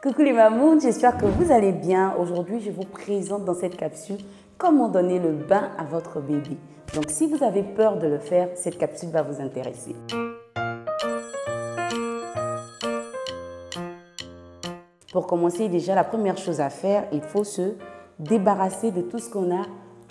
Coucou les mamounes, j'espère que vous allez bien. Aujourd'hui, je vous présente dans cette capsule comment donner le bain à votre bébé. Donc, si vous avez peur de le faire, cette capsule va vous intéresser. Pour commencer, déjà, la première chose à faire, il faut se débarrasser de tout ce qu'on a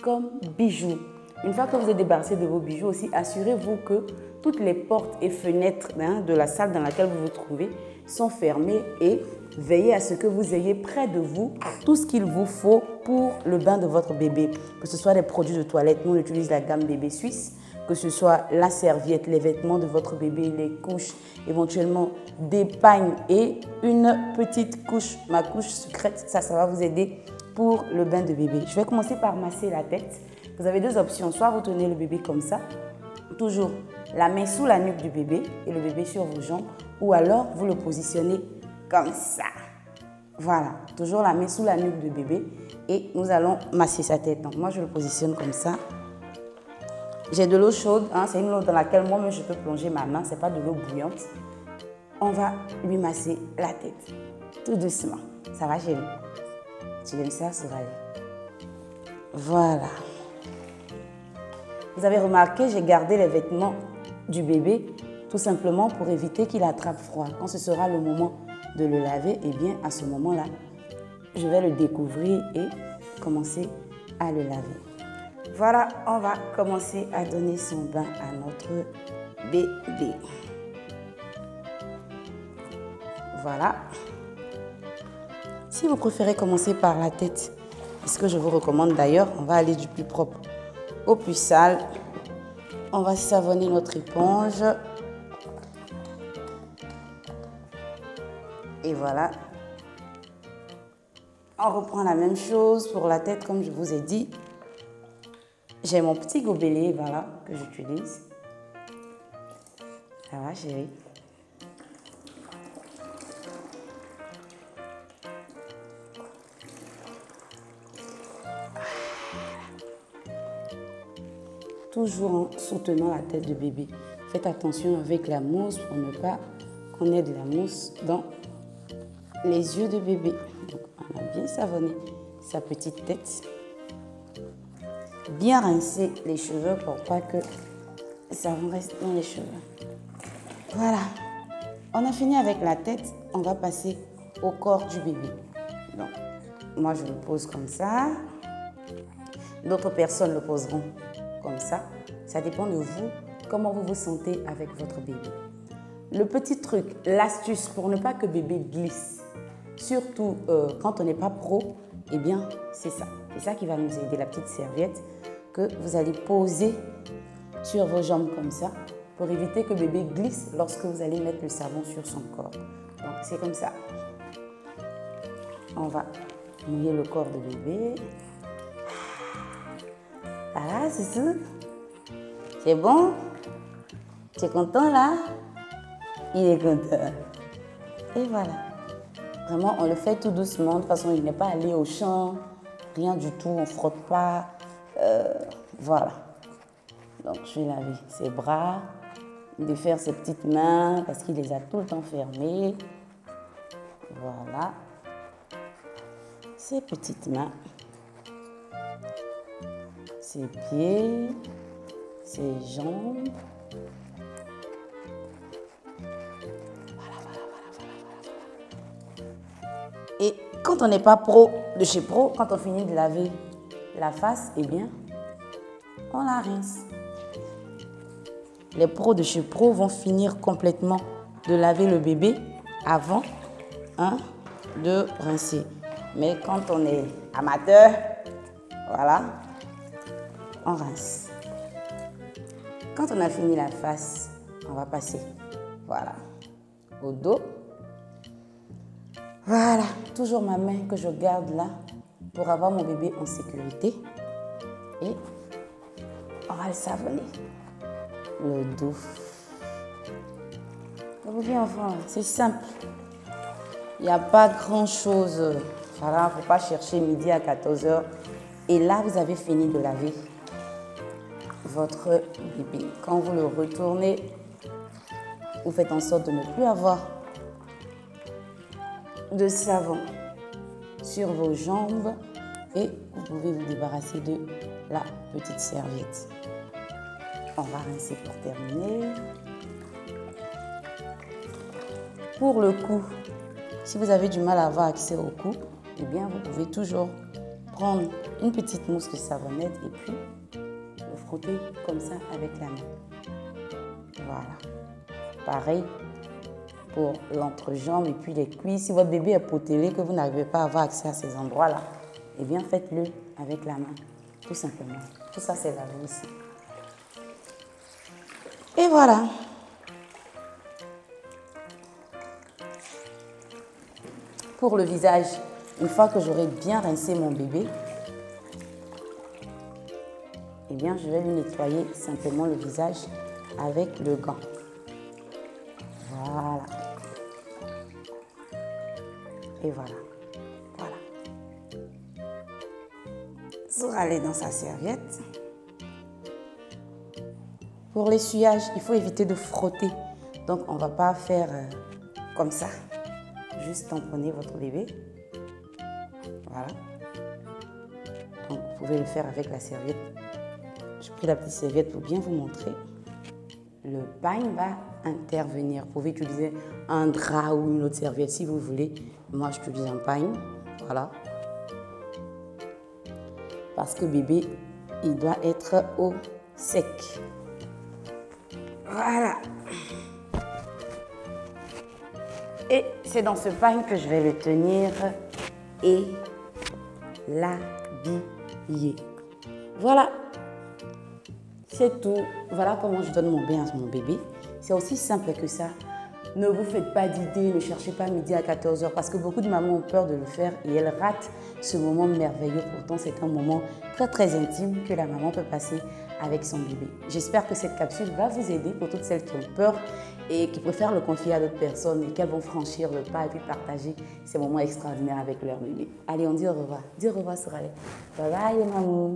comme bijoux. Une fois que vous êtes débarrassé de vos bijoux aussi, assurez-vous que toutes les portes et fenêtres de la salle dans laquelle vous vous trouvez sont fermées et veillez à ce que vous ayez près de vous tout ce qu'il vous faut pour le bain de votre bébé. Que ce soit des produits de toilette, nous on utilise la gamme bébé suisse, que ce soit la serviette, les vêtements de votre bébé, les couches, éventuellement des pagnes et une petite couche, ma couche secrète, ça va vous aider pour le bain de bébé. Je vais commencer par masser la tête. Vous avez deux options, soit vous tenez le bébé comme ça, toujours la main sous la nuque du bébé et le bébé sur vos jambes, ou alors vous le positionnez comme ça. Voilà, toujours la main sous la nuque du bébé et nous allons masser sa tête. Donc moi je le positionne comme ça. J'ai de l'eau chaude, c'est une eau dans laquelle moi-même je peux plonger ma main, c'est pas de l'eau bouillante. On va lui masser la tête, tout doucement. Ça va chérie? Tu aimes ça, ça va aller. Voilà. Vous avez remarqué, j'ai gardé les vêtements du bébé tout simplement pour éviter qu'il attrape froid. Quand ce sera le moment de le laver, eh bien à ce moment-là, je vais le découvrir et commencer à le laver. Voilà, on va commencer à donner son bain à notre bébé. Voilà. Si vous préférez commencer par la tête, ce que je vous recommande d'ailleurs, on va aller du plus propre au plus sale. On va savonner notre éponge. Et voilà. On reprend la même chose pour la tête comme je vous ai dit. J'ai mon petit gobelet, voilà, que j'utilise. Ça va chérie? Toujours en soutenant la tête du bébé. Faites attention avec la mousse pour ne pas qu'on ait de la mousse dans les yeux de bébé. Donc, on a bien savonné sa petite tête. Bien rincer les cheveux pour pas que ça reste dans les cheveux. Voilà. On a fini avec la tête. On va passer au corps du bébé. Donc, moi, je le pose comme ça. D'autres personnes le poseront comme ça. Ça dépend de vous, comment vous vous sentez avec votre bébé. Le petit truc, l'astuce pour ne pas que bébé glisse, surtout quand on n'est pas pro, eh bien, c'est ça. C'est ça qui va nous aider, la petite serviette que vous allez poser sur vos jambes comme ça pour éviter que bébé glisse lorsque vous allez mettre le savon sur son corps. Donc, c'est comme ça. On va mouiller le corps de bébé. Voilà, c'est ça. C'est bon? Tu es content là? Il est content. Et voilà. Vraiment, on le fait tout doucement. De toute façon, il n'est pas allé au champ. Rien du tout, on ne frotte pas. Voilà. Donc, je vais laver ses bras, de faire ses petites mains parce qu'il les a tout le temps fermées. Voilà. Ses petites mains. Ses pieds. Ses jambes. Voilà. Et quand on n'est pas pro de chez pro, quand on finit de laver la face, eh bien, on la rince. Les pros de chez pro vont finir complètement de laver le bébé avant de rincer. Mais quand on est amateur, voilà, on rince. Quand on a fini la face, on va passer, voilà, au dos. Voilà, toujours ma main que je garde là pour avoir mon bébé en sécurité. Et on va le savonner. Le dos. Vous voyez enfant, c'est simple. Il n'y a pas grand-chose. Voilà, il ne faut pas chercher midi à 14 h. Et là, vous avez fini de laver votre bébé. Quand vous le retournez, vous faites en sorte de ne plus avoir de savon sur vos jambes et vous pouvez vous débarrasser de la petite serviette. On va rincer pour terminer. Pour le cou, si vous avez du mal à avoir accès au cou, eh bien vous pouvez toujours prendre une petite mousse de savonnette et puis le frotter comme ça avec la main. Voilà. Pareil pour l'entrejambe et puis les cuisses. Si votre bébé est potelé, que vous n'arrivez pas à avoir accès à ces endroits-là, eh bien faites-le avec la main, tout simplement. Tout ça, c'est lavé ici. Et voilà. Pour le visage, une fois que j'aurai bien rincé mon bébé, eh bien, je vais lui nettoyer simplement le visage avec le gant. Voilà. Et voilà. Voilà. Sorale dans sa serviette. Pour l'essuyage, il faut éviter de frotter. Donc, on ne va pas faire comme ça. Juste tamponner votre bébé. Voilà. Donc, vous pouvez le faire avec la serviette. J'ai pris la petite serviette pour bien vous montrer. Le pagne va intervenir. Vous pouvez utiliser un drap ou une autre serviette si vous voulez. Moi, j'utilise un pagne. Voilà. Parce que bébé, il doit être au sec. Voilà. Et c'est dans ce pagne que je vais le tenir et l'habiller. Voilà. C'est tout. Voilà comment je donne mon bain à mon bébé. C'est aussi simple que ça. Ne vous faites pas d'idées, ne cherchez pas midi à 14 h parce que beaucoup de mamans ont peur de le faire et elles ratent ce moment merveilleux. Pourtant, c'est un moment très très intime que la maman peut passer avec son bébé. J'espère que cette capsule va vous aider pour toutes celles qui ont peur et qui préfèrent le confier à d'autres personnes et qu'elles vont franchir le pas et puis partager ces moments extraordinaires avec leur bébé. Allez, on dit au revoir. Dis au revoir, Sorale. Bye bye, les mamans.